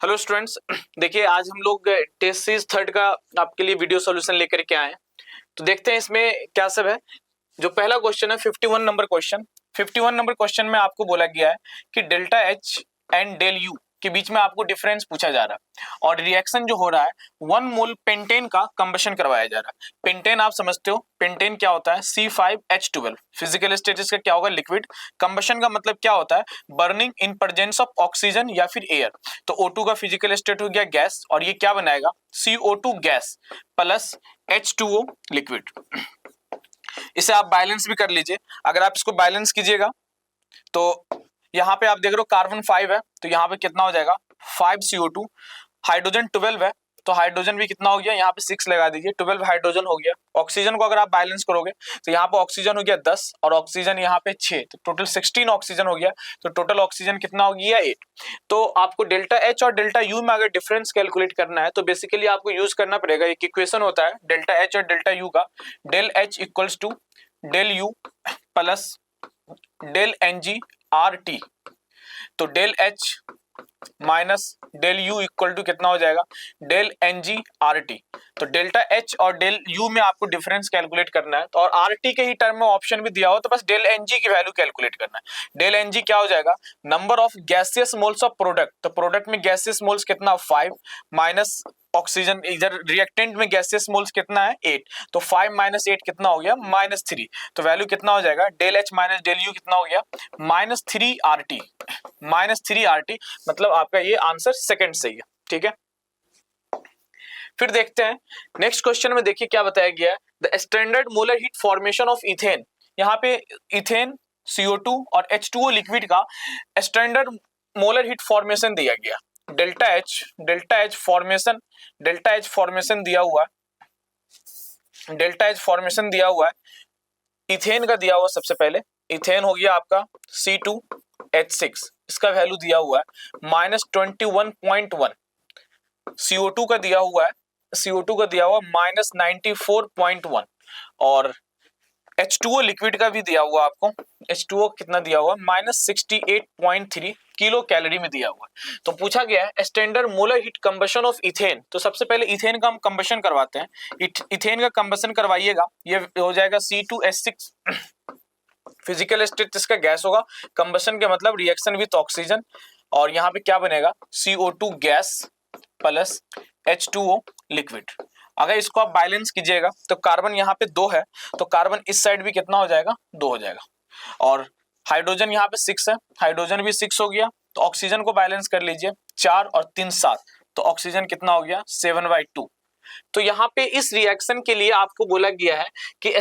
Hello students. देखिए आज हम लोग टेस्ट सीरीज थर्ड का आपके लिए वीडियो सॉल्यूशन लेकर के आए हैं। तो देखते हैं इसमें क्या सब है। जो पहला क्वेश्चन है 51 नंबर क्वेश्चन। 51 नंबर क्वेश्चन में आपको बोला गया है कि delta H and del U के बीच में आपको डिफरेंस पूछा जा रहा है और रिएक्शन जो हो रहा है 1 मोल पेंटेन का कंबशन करवाया जा रहा है। पेंटेन आप समझते हो, पेंटेन क्या होता है C5H12। फिजिकल स्टेटस का क्या होगा, लिक्विड। कंबशन का मतलब क्या होता है, burning in presence of oxygen या फिर एयर। तो O2 का फिजिकल स्टेट हो गया गैस और ये क्या बनाएगा, CO2 gas plus H2O liquid. इसे आप बैलेंस भी कर लीजिए। अगर आप इसको बैलेंस कीजिएगा तो यहाँ पे आप देख रहे हो कार्बन 5 है तो यहाँ पे कितना हो जाएगा 5CO2। हाइड्रोजन 12 है तो हाइड्रोजन भी कितना हो गया, यहाँ पे 6 लगा दीजिए, 12 हाइड्रोजन हो गया। ऑक्सीजन को अगर आप बैलेंस करोगे तो यहाँ पे ऑक्सीजन हो गया 10 और ऑक्सीजन यहाँ पे 6, तो टोटल 16 ऑक्सीजन हो गया। तो टोटल ऑक्सीजन कितना हो गया 8। तो आपको डेल्टा एच और डेल्टा यू में अगर डिफरेंस कैलकुलेट करना है तो बेसिकली आपको यूज करना पड़ेगा एक इक्वेशन होता है डेल्टा एच और डेल्टा यू का, del H equals to del U plus del N G R T. तो del H minus del U equal to कितना हो जाएगा, del N G R T. तो डेल्टा एच और डेल यू में आपको डिफरेंस कैलकुलेट करना है तो और आर टी के ही टर्म में ऑप्शन भी दिया हो तो बस डेल एन जी की वैल्यू कैलकुलेट करना है। डेल एन जी क्या हो जाएगा, number of gaseous moles of product. तो प्रोडक्ट में गैसियस मोल्स कितना 5 माइनस ऑक्सीजन, इधर रिएक्टेंट में गैसियस मोल्स कितना है 8, तो 5 माइनस 8 कितना हो गया -3। तो वैल्यू कितना हो जाएगा, del H minus del U कितना हो गया -3 आर टी। -3 आर टी मतलब आपका ये आंसर सेकंड सही है। ठीक है, फिर देखते हैं नेक्स्ट क्वेश्चन में। देखिए क्या बताया गया है, the standard molar heat formation of ethane. यहाँ पे इथेन CO2 और H2O लिक्विड का स्टैंडर्ड मोलर हीट फॉर्मेशन दिया गया। Delta H formation, delta H formation दिया हुआ है, डेल्टा एच फॉर्मेशन दिया हुआ है। इथेन का दिया हुआ सबसे पहले, इथेन हो गया आपका C2H6, इसका वैल्यू दिया हुआ है -21.1। CO2 का दिया हुआ है, CO2 का दिया हुआ -94.1 और H2O लिक्विड का भी दिया हुआ आपको, H2O कितना दिया हुआ -68.3 किलो कैलोरी में दिया हुआ। तो पूछा गया है standard molar heat combustion of ethane. तो सबसे पहले इथेन का हम कंबशन करवाते हैं। इथेन का कंबशन करवाइएगा, ये हो जाएगा C2H6। फिजिकल स्टेट इसका गैस होगा, कंबशन के मतलब रिएक्शन विथ ऑक्सीजन, और यहाँ पे क्या बनेगा CO2 gas plus H2O liquid. अगर इसको आप बैलेंस कीजिएगा तो कार्बन यहाँ पे 2 है तो कार्बन इस साइड भी कितना हो जाएगा 2 हो जाएगा, और हाइड्रोजन यहाँ पे 6 है, हाइड्रोजन भी 6 हो गया। तो ऑक्सीजन को बैलेंस कर लीजिए, 4 और 3 7, तो ऑक्सीजन कितना हो गया 7/2। तो यहाँ पे इस रिएक्शन के लिए आपको बोला गया है कि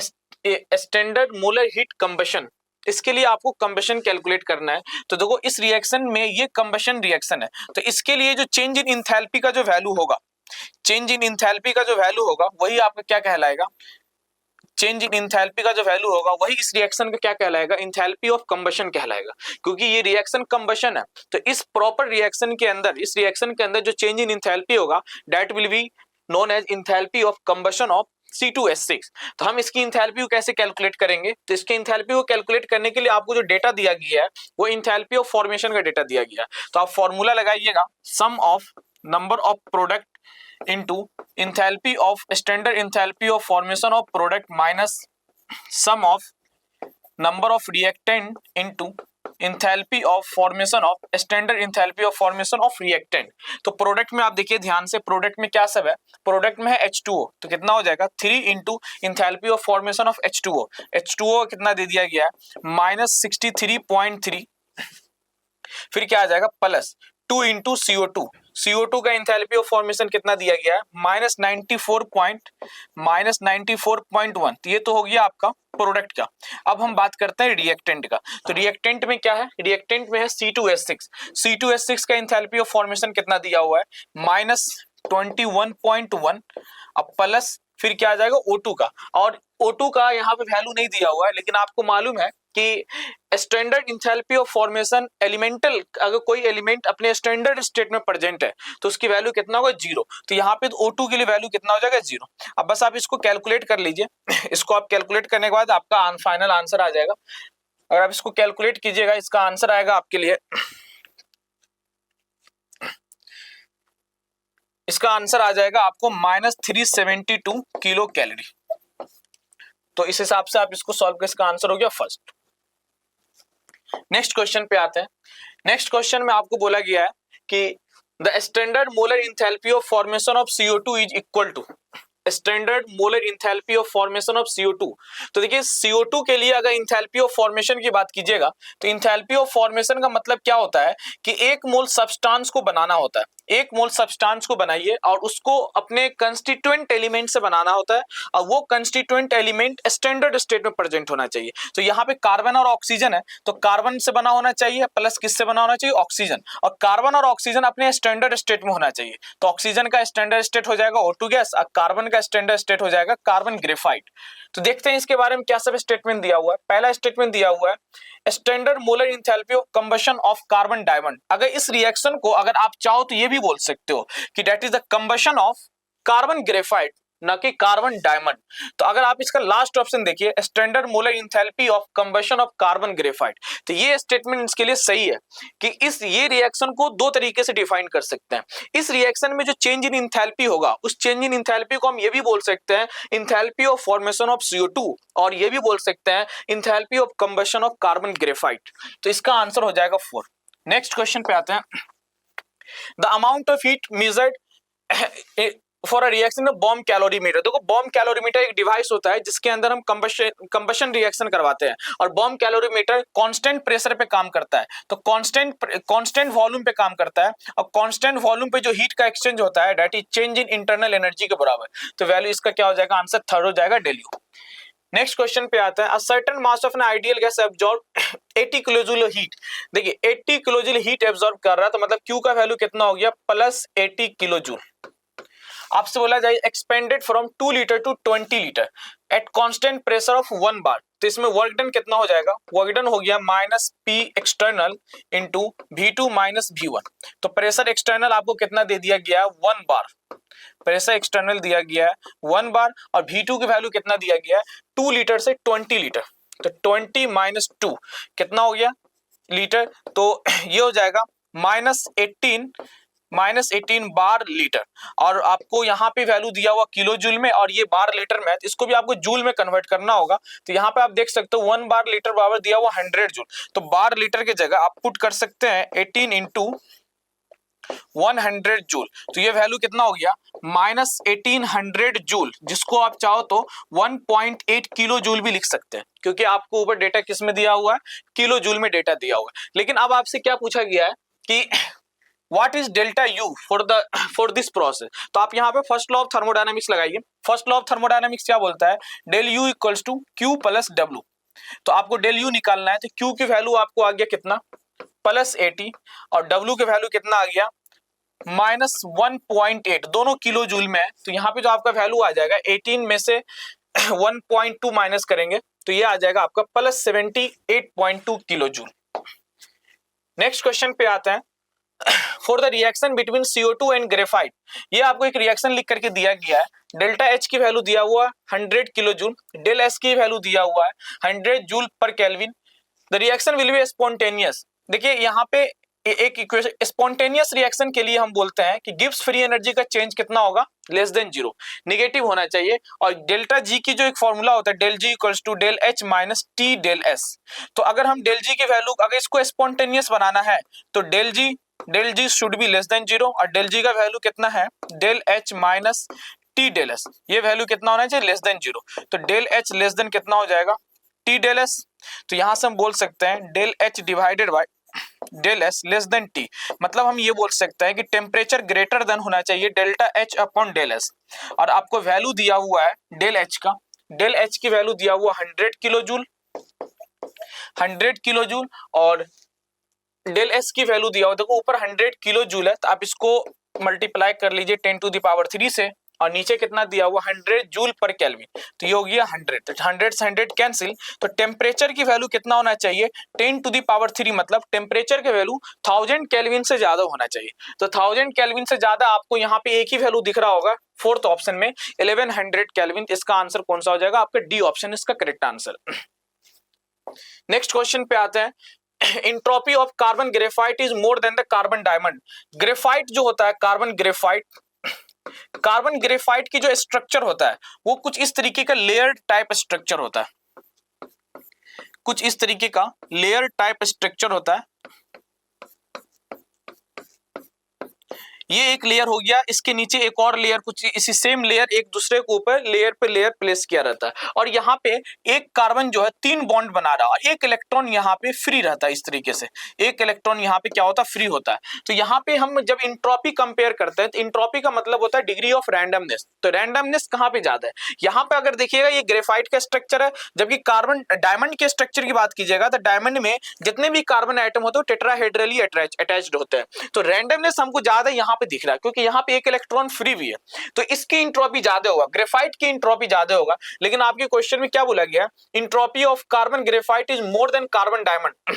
स्टैंडर्ड मोलर हीट कंबशन, इसके लिए आपको कंबशन कैलकुलेट करना है। तो देखो इस रिएक्शन में ये कंबशन रिएक्शन है तो इसके लिए जो चेंज इन इंथैल्पी का जो वैल्यू होगा, चेंज इन इंथैल्पी का जो वैल्यू होगा वही आपका क्या कहलाएगा, चेंज इन इंथैल्पी का जो वैल्यू होगा वही इस रिएक्शन का क्या कहलाएगा, इंथैल्पी ऑफ कंबशन कहलाएगा। क्योंकि ये रिएक्शन कंबशन है तो इस प्रॉपर रिएक्शन के अंदर, इस रिएक्शन के अंदर जो चेंज इन इंथैल्पी होगा that will be known as enthalpy of combustion of C2H6। तो हम इसकी इंथैल्पी को कैसे कैलकुलेट करेंगे, तो इसके इंथैल्पी को कैलकुलेट करने के लिए आपको जो डेटा दिया गया है वो इंथैल्पी ऑफ फॉर्मेशन का डेटा दिया गया है। तो आप फॉर्मूला लगाइएगा, sum of number of product into enthalpy of standard enthalpy of formation of product minus sum of number of reactant into enthalpy of formation of standard enthalpy of formation of reactant। तो product में आप देखिए ध्यान से, product में क्या सब है, प्रोडक्ट में है H2O तो कितना हो जाएगा 3 into enthalpy of formation of H2O। H2O कितना दे दिया गया है -63.3, फिर क्या आ जाएगा प्लस 2 इंटू CO2। CO2 का इंथैल्पी ऑफ फॉर्मेशन कितना दिया गया है -94.1। तो ये तो हो गया आपका प्रोडक्ट का। अब हम बात करते हैं रिएक्टेंट का। तो रिएक्टेंट में क्या है, रिएक्टेंट में है C2H6। C2H6 का इंथैल्पी ऑफ फॉर्मेशन कितना दिया हुआ है -21.1, अब प्लस फिर क्या आ जाएगा O2 का, और O2 का यहाँ पे वैल्यू नहीं दिया हुआ है लेकिन आपको मालूम है कि standard enthalpy of formation elemental, अगर कोई एलिमेंट अपने स्टैंडर्ड स्टेट में प्रेजेंट है तो उसकी वैल्यू कितना होगा 0। तो यहाँ पे O2 के लिए वैल्यू कितना हो जाएगा 0। अब बस आप इसको कैलकुलेट कर लीजिए। इसको आप कैलकुलेट करने के बाद आपका फाइनल आंसर आ जाएगा। अगर आप इसको कैलकुलेट कीजिएगा इसका आंसर आएगा आपके लिए इसका आंसर आ जाएगा आपको -372 किलो कैलोरी। तो इस हिसाब से आप इसको सॉल्व कर, इसका आंसर हो गया फर्स्ट। नेक्स्ट क्वेश्चन पे आते हैं। नेक्स्ट क्वेश्चन में आपको बोला गया है कि the standard molar enthalpy of formation of CO2 is equal to standard molar enthalpy of formation of CO2। तो देखिए CO2 के लिए अगर इंथैल्पी ऑफ फॉर्मेशन की बात कीजिएगा तो इंथैल्पी ऑफ फॉर्मेशन का मतलब क्या होता है कि एक मोल सब्सटेंस को बनाना होता है। एक मोल सब्सटेंस को बनाइए और उसको अपने कंस्टिट्यूएंट एलिमेंट से बनाना होता है और वो कंस्टिट्यूएंट एलिमेंट स्टैंडर्ड स्टेट में प्रेजेंट होना चाहिए। तो यहाँ पे कार्बन और ऑक्सीजन है, तो कार्बन से बना होना चाहिए प्लस किससे बना होना चाहिए, ऑक्सीजन, और कार्बन और ऑक्सीजन अपने स्टैंडर्ड स्टेट में होना चाहिए। तो ऑक्सीजन का स्टैंडर्ड स्टेट हो जाएगा O2 गैस और कार्बन का स्टैंडर्ड स्टेट हो जाएगा कार्बन ग्रेफाइट। तो देखते हैं इसके बारे में क्या सब स्टेटमेंट दिया हुआ है। पहला स्टेटमेंट दिया हुआ है standard molar enthalpy of combustion of carbon diamond. अगर इस रिएक्शन को अगर आप चाहो तो ये भी बोल सकते हो कि that is the combustion of carbon graphite, ना कि कार्बन डायमंड। तो अगर आप इसका लास्ट ऑप्शन देखिए standard molar enthalpy of combustion of carbon graphite, तो ये स्टेटमेंट इसके लिए सही है कि ये रिएक्शन को दो तरीके से डिफाइन कर सकते हैं। इस रिएक्शन में जो चेंज इन इंथैल्पी होगा उस चेंज इन इंथैल्पी को हम ये भी बोल सकते हैं enthalpy of formation of CO2 और ये भी बोल सकते हैं enthalpy of combustion of carbon graphite. तो इसका आंसर हो जाएगा 4। नेक्स्ट क्वेश्चन पे आते हैं। The amount of heat measured for a reaction bomb calorimeter. देखो बॉम्ब कैलोरीमीटर एक डिवाइस होता है जिसके अंदर हम कंबशन रिएक्शन करवाते हैं और बॉम्ब कैलोरीमीटर कांस्टेंट प्रेशर पे काम करता है। तो कांस्टेंट वॉल्यूम पे काम करता है और कांस्टेंट वॉल्यूम पे जो हीट का एक्सचेंज होता है that is change in internal energy के बराबर। तो वैल्यू इसका क्या हो जाएगा, आंसर थर्ड हो जाएगा, डेल्यू। नेक्स्ट क्वेश्चन पे आता है a certain mass of an ideal gas absorb 80 kilojoule heat. देखिए 80 किलोजूल हीट एब्जॉर्ब कर रहा है तो मतलब Q का वैल्यू कितना हो गया, प्लस 80 किलोजूल। आपसे बोला जाए expanded from 2 litre to 20 litre at constant pressure of 1 bar. तो इसमें वर्क डन कितना हो जाएगा, वर्क डन हो गया -P external into V2 minus V1। तो प्रेशर एक्सटर्नल आपको कितना दे दिया गया है, 1 बार। प्रेशर एक्सटर्नल दिया गया है 1 बार और V2 की वैल्यू कितना दिया गया है, 2 लीटर से 20 लीटर। तो 20 माइनस 2 कितना हो गया लीटर, तो ये हो जाएगा -18 बार लीटर। और आपको यहाँ पे वैल्यू दिया हुआ किलो जूल में और ये बार लीटर में है, तो इसको भी आपको जूल में कन्वर्ट करना होगा। तो यहाँ पे आप देख सकते हो 1 बार लीटर बराबर दिया हुआ 100 जूल। तो बार लीटर की जगह आप पुट कर सकते हैं 18 इंटू 100 जूल। तो ये वैल्यू कितना हो गया, -1800 जूल, जिसको आप चाहो तो 1.8 किलो जूल भी लिख सकते हैं क्योंकि आपको ऊपर डेटा किस में दिया हुआ है, किलो जूल में डेटा दिया हुआ है। लेकिन अब आपसे क्या पूछा गया है कि What is delta U for this process? तो आप यहाँ पे फर्स्ट लॉ ऑफ थर्मोडायनामिक्स लगाइए। फर्स्ट लॉ ऑफ थर्मोडायनामिक्स क्या बोलता है, del U equals to Q plus W। तो आपको डेल U निकालना है, तो Q की वैल्यू आपको आ गया कितना, +80 और W की वैल्यू कितना आ गया, -1.8, दोनों किलो जूल में है। तो यहाँ पे जो आपका वैल्यू आ जाएगा 18 में से 1.2 माइनस करेंगे तो ये आ जाएगा आपका +78.2 किलो जूल। नेक्स्ट क्वेश्चन पे आते हैं। For the reaction between CO2 and graphite, ये आपको एक रिएक्शन लिख करके दिया गया है। डेल्टा H की वैल्यू दिया हुआ 100 किलो जूल, डेल S की वैल्यू दिया हुआ है 100 जूल पर kelvin. The reaction will be spontaneous. देखिए यहाँ पे एक इक्वेशन स्पॉन्टेनियस रिएक्शन के लिए हम बोलते हैं कि गिब्स फ्री एनर्जी का चेंज कितना होगा, लेस देन 0, नेगेटिव होना चाहिए। और डेल्टा G की जो एक फॉर्मूला होता है del G equals to del H minus T del S। तो अगर हम डेल G की वैल्यू अगर इसको स्पॉन्टेनियस बनाना है तो del G should be less than 0 और डेल G का वैल्यू कितना है, del H minus T del S, ये वैल्यू कितना होना चाहिए, लेस देन 0। तो डेल H लेस देन कितना हो जाएगा, T डेल S। तो यहां से हम बोल सकते हैं del H divided by del S less than T। मतलब हम ये बोल सकते हैं कि टेम्परेचर ग्रेटर देन होना चाहिए delta H upon del S। और आपको वैल्यू दिया हुआ है डेल H का, डेल H की वैल्यू दिया हुआ 100 किलो जूल, 100 किलो जूल और डेल S की वैल्यू दिया हुआ, देखो ऊपर 100 किलो जूल है तो आप इसको मल्टीप्लाई कर लीजिए 10 टू द पावर 3 से और नीचे कितना दिया हुआ 100 जूल पर केल्विन। तो ये हो गया 100, तो 100 से 100 कैंसिल। तो टेम्परेचर की वैल्यू कितना होना चाहिए, 10 टू द पावर 3, मतलब टेम्परेचर की वैल्यू 1000 केल्विन से ज्यादा होना चाहिए। तो 1000 केल्विन से ज्यादा आपको यहाँ पे एक ही वैल्यू दिख रहा होगा फोर्थ ऑप्शन में 1100 केल्विन। इसका आंसर कौन सा हो जाएगा, आपका डी ऑप्शन इसका करेक्ट आंसर। नेक्स्ट क्वेश्चन पे आते हैं। Entropy of carbon graphite is more than the carbon diamond. Graphite जो होता है कार्बन ग्रेफाइट कार्बन ग्रेफाइट की जो स्ट्रक्चर होता है वो कुछ इस तरीके का लेयर टाइप स्ट्रक्चर होता है, कुछ इस तरीके का लेयर टाइप स्ट्रक्चर होता है। ये एक लेयर हो गया, इसके नीचे एक और लेयर, कुछ इसी सेम लेयर एक दूसरे के ऊपर लेयर पे लेयर प्लेस किया रहता है, और यहाँ पे एक कार्बन जो है 3 बॉन्ड बना रहा है और एक इलेक्ट्रॉन यहाँ पे फ्री रहता है। इस तरीके से एक इलेक्ट्रॉन यहाँ पे क्या होता है, फ्री होता है। तो यहाँ पे हम जब इंट्रोपी कंपेयर करते हैं तो इंट्रोपी का मतलब होता है डिग्री ऑफ रैंडमनेस। तो रैंडमनेस कहाँ पे ज्यादा है, यहाँ पे अगर देखिएगा ये ग्रेफाइट का स्ट्रक्चर है, जबकि कार्बन डायमंड के स्ट्रक्चर की बात कीजिएगा तो डायमंड में जितने भी कार्बन आइटम होते हैं टेट्राहेड्रली अटैच्ड होते हैं। तो रैंडमनेस हमको ज्यादा यहाँ पे दिख रहा है क्योंकि यहाँ पे एक इलेक्ट्रॉन फ्री भी है, तो इसकी इंट्रोपी ज्यादा होगा, ग्रेफाइट की इंट्रोपी ज्यादा होगा। लेकिन आपके क्वेश्चन में क्या बोला गया, entropy of carbon graphite is more than carbon diamond.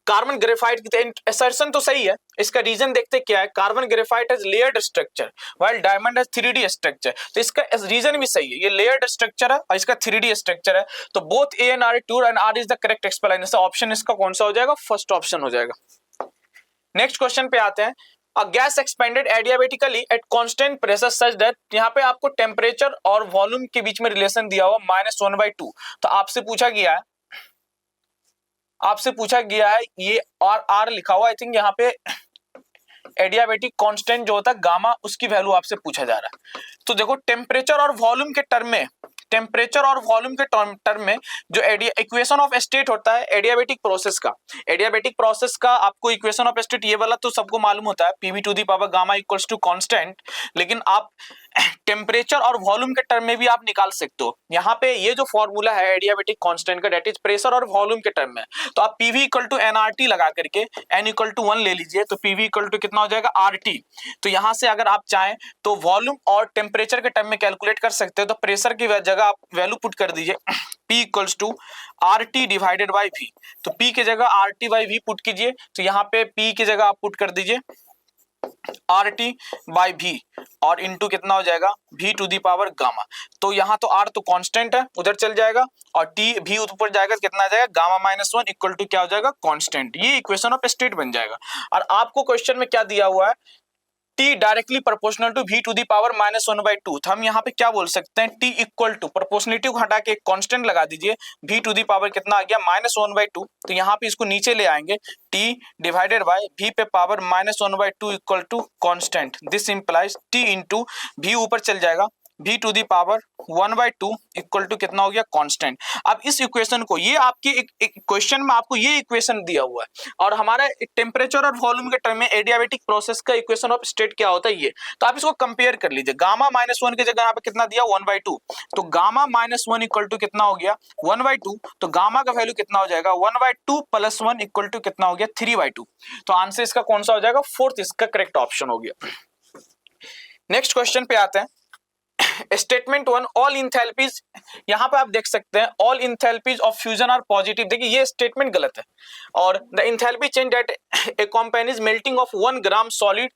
Carbon graphite की असर्शन तो सही है, इसका रीजन देखते क्या है, carbon graphite has layered structure while diamond has 3D structure. तो इसका रीजन भी सही है, ये लेयर्ड स्ट्रक्चर है और इसका 3D स्ट्रक्चर है। तो both A and R true and R is the correct explanation. Option इसका कौन सा हो जाएगा, फर्स्ट ऑप्शन हो जाएगा। नेक्स्ट क्वेश्चन पे आते हैं। A gas expanded adiabatically at constant pressure such that, यहाँ पे आपको टेम्परेचर और वॉल्यूम के बीच में रिलेशन दिया हुआ -1/2। तो आपसे पूछा गया है ये और आर लिखा हुआ, आई थिंक यहाँ पे एडियाबेटिक कांस्टेंट जो होता है गामा, उसकी वैल्यू आपसे पूछा जा रहा है। तो देखो टेम्परेचर और वॉल्यूम के टर्म में जो इक्वेशन ऑफ स्टेट होता है एडियाबेटिक प्रोसेस का आपको इक्वेशन ऑफ स्टेट ये वाला तो सबको मालूम होता है, PV to the power gamma equals to constant. लेकिन आप टेम्परेचर और वॉल्यूम के टर्म में भी आप निकाल सकते हो। यहाँ पे ये जो फॉर्मूला है एडियाबेटिक कांस्टेंट का, दैट इज प्रेशर और वॉल्यूम के टर्म में। तो आप पीवी इक्वल टू एनआरटी लगा करके एन इक्वल टू 1 ले लीजिए, तो पीवी इक्वल टू कितना हो जाएगा, आरटी। तो यहाँ से अगर आप चाहें तो वॉल्यूम और टेम्परेचर के टर्म में कैलकुलेट कर सकते हो। तो प्रेशर की जगह आप वैल्यू पुट कर दीजिए P equals to RT divided by V। तो P की जगह RT बाई V पुट कीजिए, तो यहाँ पे P की जगह आप पुट कर दीजिए RT बाई V और इनटू कितना हो जाएगा, V to the power gamma. तो यहाँ तो R तो कांस्टेंट है, उधर चल जाएगा, और T V ऊपर जाएगा, कितना आ जाएगा, गामा -1 इक्वल टू क्या हो जाएगा, कांस्टेंट। ये इक्वेशन ऑफ स्टेट बन जाएगा। और आपको क्वेश्चन में क्या दिया हुआ है, T directly proportional to V to the power -1/2। तो हम यहाँ पे क्या बोल सकते हैं, T इक्वल टू प्रोपोर्शनलिटी को हटा के एक कांस्टेंट लगा दीजिए, V टू दी पावर कितना आ गया, -1/2। तो यहाँ पे इसको नीचे ले आएंगे, T डिवाइडेड बाय V पे power -1/2 equal to constant. This implies T into V ऊपर चल जाएगा, V to the power 1/2 equal to कितना हो गया, कांस्टेंट। अब इस इक्वेशन को, ये आपकी एक क्वेश्चन में आपको ये इक्वेशन दिया हुआ है, और हमारा टेम्परेचर और वॉल्यूम के टर्म में एडियाबेटिक प्रोसेस का इक्वेशन ऑफ स्टेट क्या होता है ये। तो आप इसको कंपेयर कर लीजिए, गामा -1 की जगह यहाँ पे कितना दिया, 1/2। तो गामा -1 इक्वल टू कितना हो गया, 1/2। तो गामा का वैल्यू कितना हो जाएगा, 1/2 + 1 इक्वल टू कितना हो गया, 3/2। तो आंसर इसका कौन सा हो जाएगा, फोर्थ इसका करेक्ट ऑप्शन हो गया। नेक्स्ट क्वेश्चन पे आते हैं। स्टेटमेंट 1, ऑल इंथैल्पीज, यहां पे आप देख सकते हैं all enthalpies of fusion are positive. देखिए ये स्टेटमेंट गलत है, और the enthalpy change that accompanies melting of 1 gram solid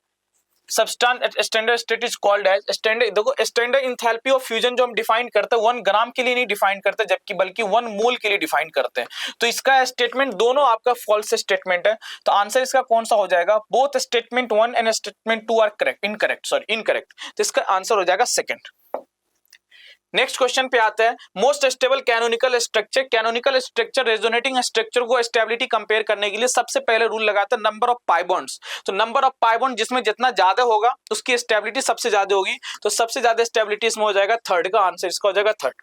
substance at standard state is called as standard. देखो स्टैंडर्ड इंथैल्पी ऑफ फ्यूजन जो हम डिफाइन करते हैं 1 ग्राम के लिए नहीं डिफाइन करते, जबकि बल्कि 1 मोल के लिए डिफाइन करते हैं। तो इसका स्टेटमेंट दोनों आपका फॉल्स स्टेटमेंट है। तो आंसर इसका कौन सा हो जाएगा, both statement 1 and statement 2 are incorrect. तो इसका आंसर हो जाएगा सेकंड। नेक्स्ट क्वेश्चन पे आते हैं। Most stable canonical structure resonating structure को स्टेबिलिटी कंपेयर करने के लिए सबसे पहले रूल लगाता है नंबर ऑफ पाई बॉन्ड्स। तो नंबर ऑफ पाई बॉन्ड जिसमें जितना ज्यादा होगा उसकी स्टेबिलिटी सबसे ज्यादा होगी। तो सबसे ज्यादा स्टेबिलिटी इसमें हो जाएगा थर्ड, का आंसर इसका हो जाएगा थर्ड।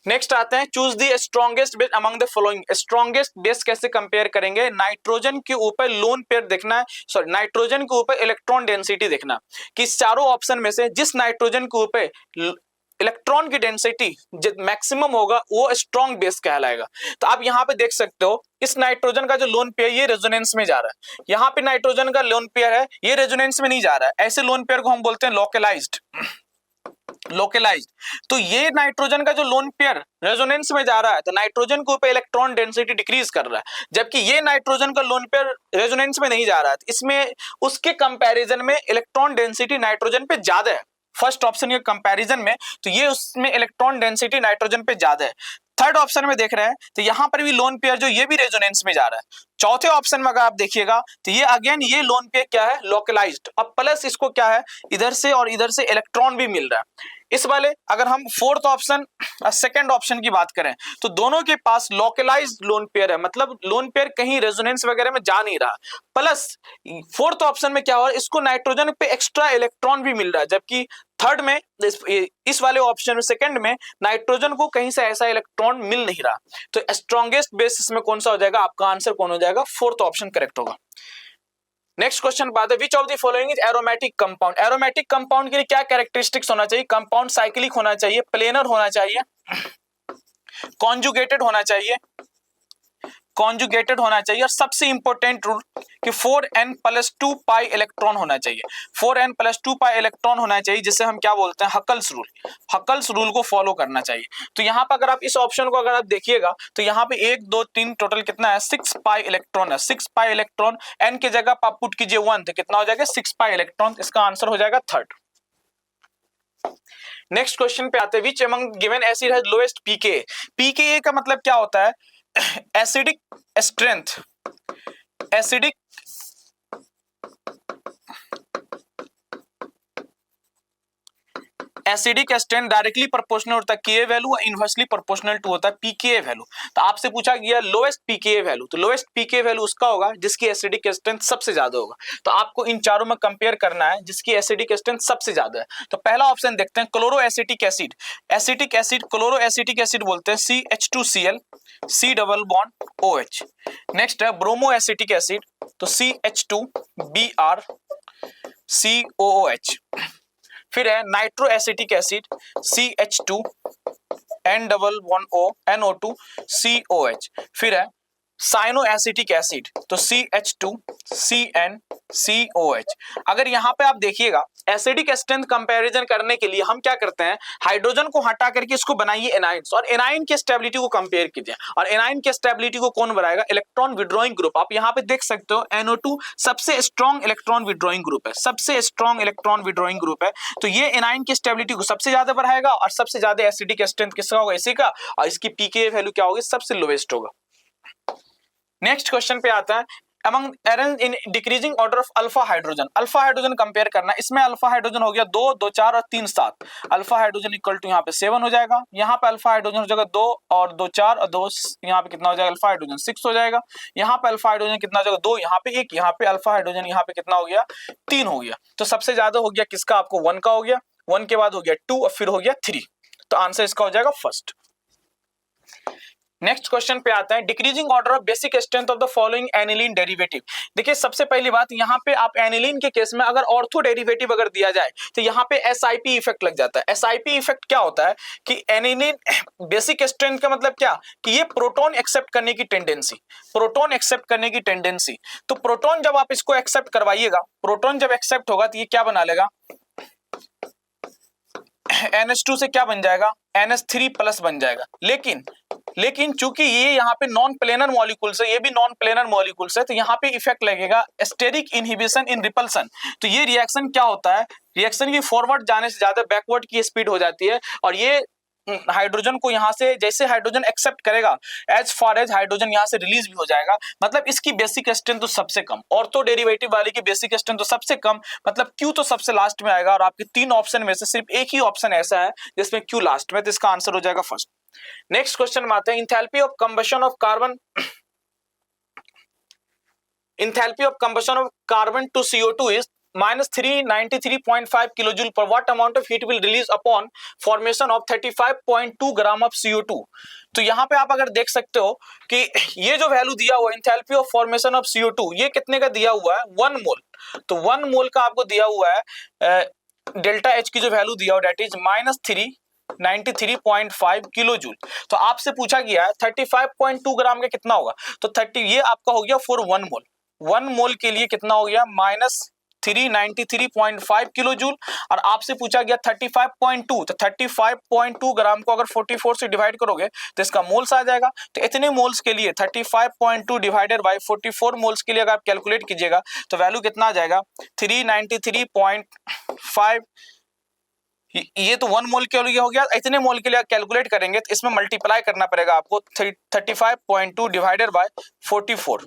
नेक्स्ट आते हैं, choose the strongest base among the following. Strongest base कैसे कंपेयर करेंगे, नाइट्रोजन के ऊपर लोन पेयर देखना है, सॉरी नाइट्रोजन के ऊपर इलेक्ट्रॉन डेंसिटी देखना कि चारों ऑप्शन में से जिस नाइट्रोजन के ऊपर इलेक्ट्रॉन की डेंसिटी मैक्सिमम होगा वो स्ट्रॉन्ग बेस कहलाएगा। तो आप यहाँ पे देख सकते हो इस नाइट्रोजन का जो लोन पेयर ये रेजोनेंस में जा रहा है, यहाँ पे नाइट्रोजन का लोन पेयर है ये रेजोनेंस में नहीं जा रहा है, ऐसे लोन पेयर को हम बोलते हैं लोकलाइज्ड। तो ये नाइट्रोजन का जो लोन पेयर रेजोनेंस में जा रहा है तो नाइट्रोजन के ऊपर इलेक्ट्रॉन डेंसिटी डिक्रीज कर रहा है, जबकि ये नाइट्रोजन का लोन पेयर रेजोनेंस में नहीं जा रहा है, इसमें उसके कंपैरिजन में इलेक्ट्रॉन डेंसिटी नाइट्रोजन पे ज्यादा है। फर्स्ट ऑप्शन के कंपैरिजन में तो ये उसमें इलेक्ट्रॉन डेंसिटी नाइट्रोजन पे ज्यादा है। थर्ड ऑप्शन में देख रहे हैं तो यहां पर भी लोन पेयर जो ये भी रेजोनेंस में जा रहा है। चौथे ऑप्शन में अगर आप देखिएगा तो ये अगेन ये लोन पेयर क्या है, लोकलाइज्ड। अब प्लस इसको क्या है, इधर से और इधर से इलेक्ट्रॉन भी मिल रहा है। इस वाले अगर हम फोर्थ ऑप्शन सेकंड ऑप्शन की बात करें तो दोनों के पास लोकलाइज्ड लोन पेयर है, मतलब लोन पेयर कहीं रेजोनेंस वगैरह में जा नहीं रहा। प्लस फोर्थ ऑप्शन में क्या हो रहा है, इसको नाइट्रोजन पे एक्स्ट्रा इलेक्ट्रॉन भी मिल रहा है, जबकि थर्ड में इस वाले ऑप्शन में सेकंड में नाइट्रोजन को कहीं से ऐसा इलेक्ट्रॉन मिल नहीं रहा। तो स्ट्रॉन्गेस्ट बेसिस में कौन सा हो जाएगा, आपका आंसर कौन हो जाएगा, फोर्थ ऑप्शन करेक्ट होगा। नेक्स्ट क्वेश्चन बात है, which of the following is aromatic compound. Aromatic compound के लिए क्या कैरेक्टरिस्टिक्स होना चाहिए, कंपाउंड साइक्लिक होना चाहिए, प्लेनर होना चाहिए, कॉन्जुगेटेड होना चाहिए, कॉन्जुगेटेड होना चाहिए, और सबसे इंपॉर्टेंट रूल कि 4n+2 पाई इलेक्ट्रॉन होना चाहिए। 4n+2 पाई इलेक्ट्रॉन होना चाहिए, जिसे हम क्या बोलते हैं, हकल्स रूल। हकल्स रूल को फॉलो करना चाहिए। तो यहाँ पर अगर आप इस ऑप्शन को अगर आप देखिएगा तो यहाँ पे 1 2 3 टोटल कितना है, 6 पाई इलेक्ट्रॉन है। 6 पाई इलेक्ट्रॉन n की जगह आप पुट कीजिए 1 तो कितना हो जाएगा, 6 पाई इलेक्ट्रॉन। इसका आंसर हो जाएगा थर्ड। नेक्स्ट क्वेश्चन पे आते हैं, which among given acid has lowest pKa। pKa का मतलब क्या होता है, acidic strength. Acidic acidic strength directly proportional होता है Ka वैल्यू और इनवर्सली प्रोपोर्शनल टू होता है pKa वैल्यू। तो आपसे पूछा गया लोएस्ट pKa वैल्यू, तो लोएस्ट pKa वैल्यू उसका होगा जिसकी एसिडिक स्ट्रेंथ सबसे ज्यादा होगा। तो आपको इन चारों में कंपेयर करना है जिसकी एसिडिक स्ट्रेंथ सबसे ज्यादा है। तो पहला ऑप्शन देखते हैं, chloro acetic acid. Acetic acid chloro acetic acid बोलते हैं, CH2Cl C double bond OH। Next है ब्रोमो एसिटिक एसिड, तो CH2Br COOH। फिर है nitro acetic acid, CH2 N double bond O NO2 COH। फिर है साइनो एसिटिक एसिड, तो CH2 CN COH। अगर यहाँ पे आप देखिएगा एसिडिक स्ट्रेंथ कंपैरिजन करने के लिए हम क्या करते हैं, हाइड्रोजन को हटा करके इसको बनाइए एनाइन्स और एनाइन की स्टेबिलिटी को कंपेयर कीजिए। और एनाइन की स्टेबिलिटी को कौन बनाएगा, इलेक्ट्रॉन विड्रॉइंग ग्रुप। आप यहाँ पे देख सकते हो NO2 सबसे स्ट्रॉन्ग इलेक्ट्रॉन विड्रॉइंग ग्रुप है, सबसे स्ट्रॉन्ग इलेक्ट्रॉन विड्रॉइंग ग्रुप है। तो ये एनाइन की स्टेबिलिटी को सबसे ज्यादा बढ़ाएगा और सबसे ज्यादा एसिडिक स्ट्रेंथ किसका होगा, इसी का, और इसकी pKa वैल्यू क्या होगी, सबसे लोएस्ट होगा। नेक्स्ट क्वेश्चन पे आता है, among arrange in decreasing order of alpha hydrogen. Alpha hydrogen compare करना, इसमें अल्फा हाइड्रोजन हो गया 2 2 4 और 3 7। अल्फा हाइड्रोजन इक्वल टू यहाँ पे 7 हो जाएगा। यहाँ पे अल्फा हाइड्रोजन हो जाएगा 2 और 2 4 और 2 यहाँ पे कितना हो जाएगा, अल्फा हाइड्रोजन 6 हो जाएगा। यहाँ पे अल्फा हाइड्रोजन कितना हो जाएगा, 2 यहाँ पे 1, यहाँ पे अल्फा हाइड्रोजन यहाँ पे कितना हो गया, 3 हो गया। तो सबसे ज्यादा हो गया किसका, आपको 1 का हो गया, 1 के बाद हो गया 2 और फिर हो गया 3। तो आंसर इसका हो जाएगा फर्स्ट। नेक्स्ट क्वेश्चन पे आता है, decreasing order of basic strength of the following aniline derivative. देखिए सबसे पहली बात, यहाँ पे आप एनिलीन के केस में अगर ऑर्थो डेरिवेटिव अगर दिया जाए तो यहाँ पे SIP इफेक्ट लग जाता है। SIP इफेक्ट क्या होता है कि एनिलीन बेसिक स्ट्रेंथ का मतलब क्या कि ये प्रोटॉन एक्सेप्ट करने की टेंडेंसी, प्रोटॉन एक्सेप्ट करने की टेंडेंसी। तो प्रोटॉन जब आप इसको एक्सेप्ट करवाइएगा, प्रोटॉन जब एक्सेप्ट होगा तो ये क्या बना लेगा, NH2 से क्या बन जाएगा, NH3 प्लस बन जाएगा। लेकिन चूंकि ये यहाँ पे नॉन प्लेनर मॉलिक्यूल्स है, ये भी नॉन प्लेनर मॉलिक्यूल्स है, तो यहाँ पे इफेक्ट लगेगा स्टेरिक इनहिबिशन इन रिपल्सन। तो ये रिएक्शन क्या होता है, रिएक्शन की फॉरवर्ड जाने से ज्यादा बैकवर्ड की स्पीड हो जाती है। और ये हाइड्रोजन को यहाँ से जैसे हाइड्रोजन एक्सेप्ट करेगा, एज फार एज हाइड्रोजन यहाँ से रिलीज भी हो जाएगा। मतलब इसकी बेसिक स्ट्रेंथ तो सबसे कम, ऑर्थो डेरिवेटिव वाले की बेसिक स्ट्रेंथ तो सबसे कम, मतलब क्यू तो सबसे लास्ट में आएगा। और आपके 3 ऑप्शन में से सिर्फ एक ही ऑप्शन ऐसा है जिसमें क्यू लास्ट में, तो इसका आंसर हो जाएगा फर्स्ट। नेक्स्ट क्वेश्चन में आते हैं, enthalpy of combustion of carbon, enthalpy of combustion of carbon to CO2 is -393.5 kilojoule per what amount of heat will release upon formation of 35.2 gram of CO2। तो यहाँ पे आप अगर देख सकते हो कि ये जो वैल्यू दिया हुआ है enthalpy of formation of CO2, ये कितने का दिया हुआ है, 1 मोल। तो 1 मोल का आपको दिया हुआ है डेल्टा H की जो वैल्यू दिया हुआ दैट इज -393.5 किलो जूल। तो आपसे पूछा गया है 35.2 ग्राम का कितना होगा, तो 30 ये आपका हो गया फॉर 1 मोल। 1 मोल के लिए कितना हो गया, -393.5 किलो जूल। और आपसे पूछा गया 35.2, तो 35.2 ग्राम को अगर 44 से डिवाइड करोगे तो इसका मोल्स आ जाएगा। तो इतने मोल्स के लिए 35.2 डिवाइडेड बाय 44 मोल्स के लिए अगर आप कैलकुलेट कीजिएगा तो वैल्यू कितना आ जाएगा, 393.5 ये तो 1 मोल के लिए हो गया, इतने मोल के लिए कैलकुलेट करेंगे तो इसमें मल्टीप्लाई करना पड़ेगा आपको 35.2 डिवाइडेड बाय 44।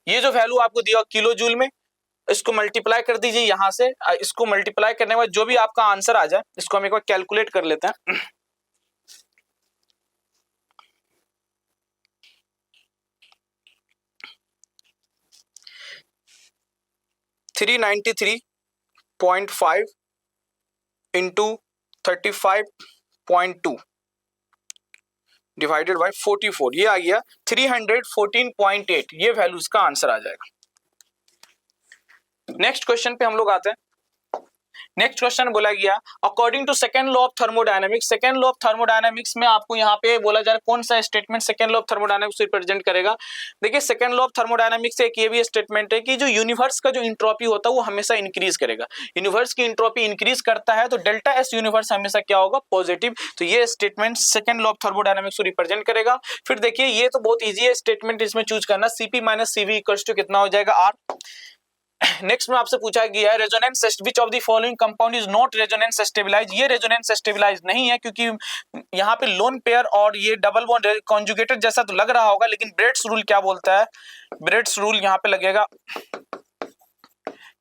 ये जो वैल्यू आपको दिया किलो जूल में, इसको मल्टीप्लाई कर दीजिए यहां से, इसको मल्टीप्लाई करने के बाद जो भी आपका आंसर आ जाए इसको हम एक बार कैलकुलेट कर लेते हैं। 393.5 इंटू 35.2 डिवाइडेड बाय 44, ये आ गया 314.8, ये वैल्यू इसका आंसर आ जाएगा। नेक्स्ट क्वेश्चन पे हम लोग आते हैं। नेक्स्ट क्वेश्चन बोला गया according to second law of thermodynamics, second law of thermodynamics में आपको यहाँ पे बोला जा रहा है कौन सा statement second law of thermodynamics represent करेगा। देखिए सेकंड लॉ ऑफ थर्मोडायनामिक्स से एक ये भी स्टेटमेंट है कि जो यूनिवर्स का जो इंट्रोपी होता है वो हमेशा इंक्रीज करेगा। यूनिवर्स की इंट्रोपी इंक्रीज करता है तो डेल्टा एस यूनिवर्स हमेशा क्या होगा, पॉजिटिव। तो ये statement second law of thermodynamics को रिप्रेजेंट करेगा। फिर देखिए ये तो बहुत ईजी है स्टेटमेंट, इसमें चूज करना, CP minus CV equals to कितना हो जाएगा, आर। नेक्स्ट में आपसे पूछा गया है resonance which of the following compound is not resonance stabilize. ये रेजोनेंस स्टेबलाइज नहीं है क्योंकि यहाँ पे लोन पेयर और ये डबल बॉन्ड कॉन्जुगेटेड जैसा तो लग रहा होगा, लेकिन ब्रेड्स रूल क्या बोलता है, ब्रेड्स रूल यहाँ पे लगेगा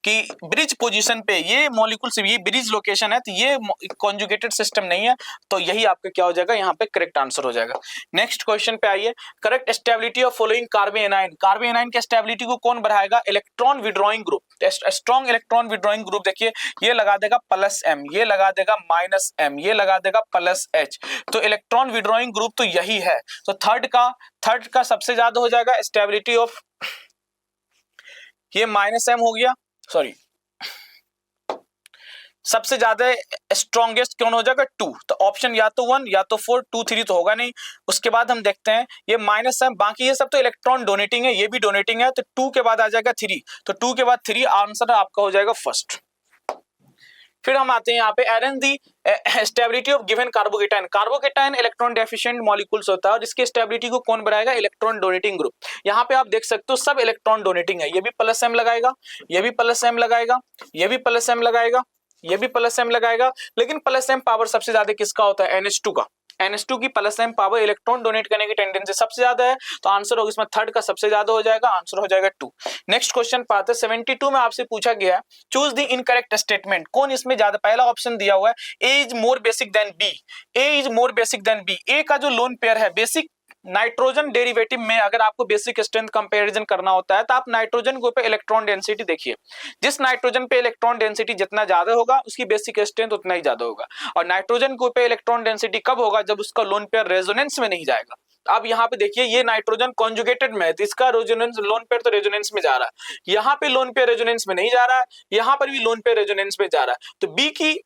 कि ब्रिज पोजीशन पे ये मॉलिक्यूल से ये ब्रिज लोकेशन है तो ये कॉन्जुगेटेड सिस्टम नहीं है, तो यही आपका क्या हो जाएगा, यहाँ पे करेक्ट आंसर हो जाएगा। नेक्स्ट क्वेश्चन पे आइए, correct stability of following carbon A9. Carbon A9 के स्टेबिलिटी को कौन बढ़ाएगा, electron withdrawing group, strong electron withdrawing group. देखिए ये लगा देगा प्लस एम, ये लगा देगा माइनस एम, ये लगा देगा प्लस एच, तो इलेक्ट्रॉन विड्रॉइंग ग्रुप तो यही है। तो थर्ड का सबसे ज्यादा हो जाएगा स्टेबिलिटी ऑफ, ये माइनस एम हो गया, सॉरी सबसे ज्यादा स्ट्रॉन्गेस्ट कौन हो जाएगा, 2। तो ऑप्शन या तो 1 या तो 4, 2 3 तो होगा नहीं। उसके बाद हम देखते हैं ये माइनस है, बाकी ये सब तो इलेक्ट्रॉन डोनेटिंग है, ये भी डोनेटिंग है, तो 2 के बाद आ जाएगा 3, तो 2 के बाद 3 आंसर आपका हो जाएगा फर्स्ट। फिर हम आते हैं यहाँ पे arrange the stability of given carbocation. Carbocation electron deficient molecules होता है और इसकी स्टेबिलिटी को कौन बढ़ाएगा, इलेक्ट्रॉन डोनेटिंग ग्रुप। यहाँ पे आप देख सकते हो सब इलेक्ट्रॉन डोनेटिंग है, ये भी प्लस एम लगाएगा, ये भी प्लस एम लगाएगा, ये भी प्लस एम लगाएगा, ये भी प्लस एम लगाएगा, लेकिन प्लस एम पावर सबसे ज्यादा किसका होता है, NH2 का। NH2 की plus M power electron donate करने की टेंडेंसी सबसे ज्यादा है, तो आंसर होगा इसमें थर्ड का सबसे ज्यादा हो जाएगा, आंसर हो जाएगा 2। नेक्स्ट क्वेश्चन पाते हैं 72 में आपसे पूछा गया है चूज द इनकरेक्ट स्टेटमेंट। कौन इसमें ज्यादा, पहला ऑप्शन दिया हुआ है A is more basic than B, A is more basic than B. A का जो लोन पेयर है बेसिक, नाइट्रोजन डेरिवेटिव में अगर आपको बेसिक स्ट्रेंथ कंपैरिजन करना होता है तो आप नाइट्रोजन के ऊपर इलेक्ट्रॉन डेंसिटी देखिए, जिस नाइट्रोजन पे इलेक्ट्रॉन डेंसिटी जितना ज्यादा होगा उसकी बेसिक स्ट्रेंथ उतना ही ज्यादा होगा। और नाइट्रोजन के ऊपर इलेक्ट्रॉन डेंसिटी कब होगा, जब उसका लोन पेयर रेजोनेंस में नहीं जाएगा। अब यहाँ पे देखिए ये नाइट्रोजन कॉन्जुगेटेड में है तो इसका रेजोनेंस लोन पेयर तो रेजोनेंस में जा रहा है, यहाँ पे लोन पेयर रेजोनेंस में नहीं जा रहा है, यहाँ पर भी लोन पेयर रेजोनेंस में जा रहा है, तो बी की